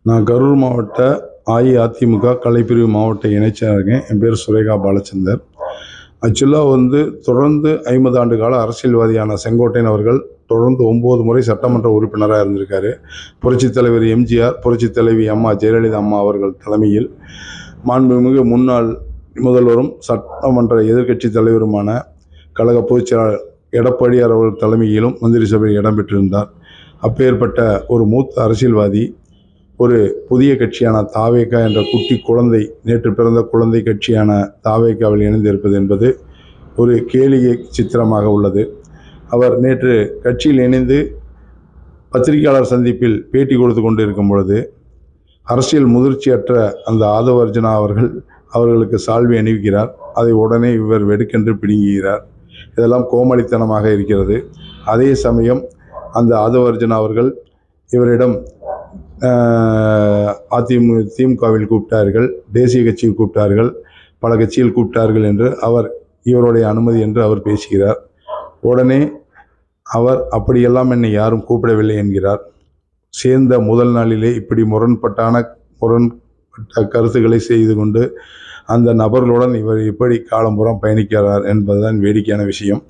நான் கரூர் மாவட்ட அஇஅதிமுக கலைப்பிரிவு மாவட்ட இணைச்சருங்க. என் பேர் சுரேகா பாலச்சந்தர். ஆக்சுவலாக தொடர்ந்து 50 ஆண்டு கால அரசியல்வாதியான செங்கோட்டையன் அவர்கள் தொடர்ந்து 9 முறை சட்டமன்ற உறுப்பினராக இருந்திருக்காரு. புரட்சித் தலைவர் எம்ஜிஆர், புரட்சித் தலைவி அம்மா ஜெயலலிதா அம்மா அவர்கள் தலைமையில் மாண்புமிகு முன்னாள் முதல்வரும் சட்டமன்ற எதிர்க்கட்சி தலைவருமான கழக பொதுச் செயலாளர் எடப்பாடியார் அவர்கள் தலைமையிலும் மந்திரி சபையில் இடம்பெற்றிருந்தார். அப்பேற்பட்ட ஒரு மூத்த அரசியல்வாதி ஒரு புதிய கட்சியான தாவேகா என்ற குட்டி குழந்தை, நேற்று பிறந்த குழந்தை கட்சியான தாவேகாவில் இணைந்திருப்பது என்பது ஒரு கேலிகை சித்திரமாக உள்ளது. அவர் நேற்று கட்சியில் இணைந்து பத்திரிகையாளர் சந்திப்பில் பேட்டி கொடுத்து கொண்டு இருக்கும் பொழுது அரசியல் முதிர்ச்சியற்ற அந்த ஆதவ அர்ஜுனா அவர்களுக்கு சால்வை அணிவிக்கிறார். அதை உடனே இவர் வெடுக்கென்று பிடுங்குகிறார். இதெல்லாம் கோமாளித்தனமாக இருக்கிறது. அதே சமயம் அந்த ஆதவ அர்ஜுனா அவர்கள் இவரிடம் திமுகவில் கூப்பிட்டார்கள், தேசிய கட்சியில் கூப்பிட்டார்கள், பல கட்சியில் கூப்பிட்டார்கள் என்று இவருடைய அனுமதி என்று அவர் பேசுகிறார். உடனே அவர் அப்படியெல்லாம் என்னை யாரும் கூப்பிடவில்லை என்கிறார். சேர்ந்த முதல் நாளிலே இப்படி முரண்பட்ட கருத்துக்களை செய்து கொண்டு அந்த நபர்களுடன் இவர் எப்படி காலம்புறம் பயணிக்கிறார் என்பதுதான் வேடிக்கையான விஷயம்.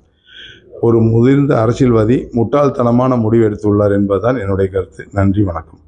ஒரு முதிர்ந்த அரசியல்வாதி முட்டாள்தனமான முடிவு எடுத்துள்ளார் என்பதுதான் என்னுடைய கருத்து. நன்றி, வணக்கம்.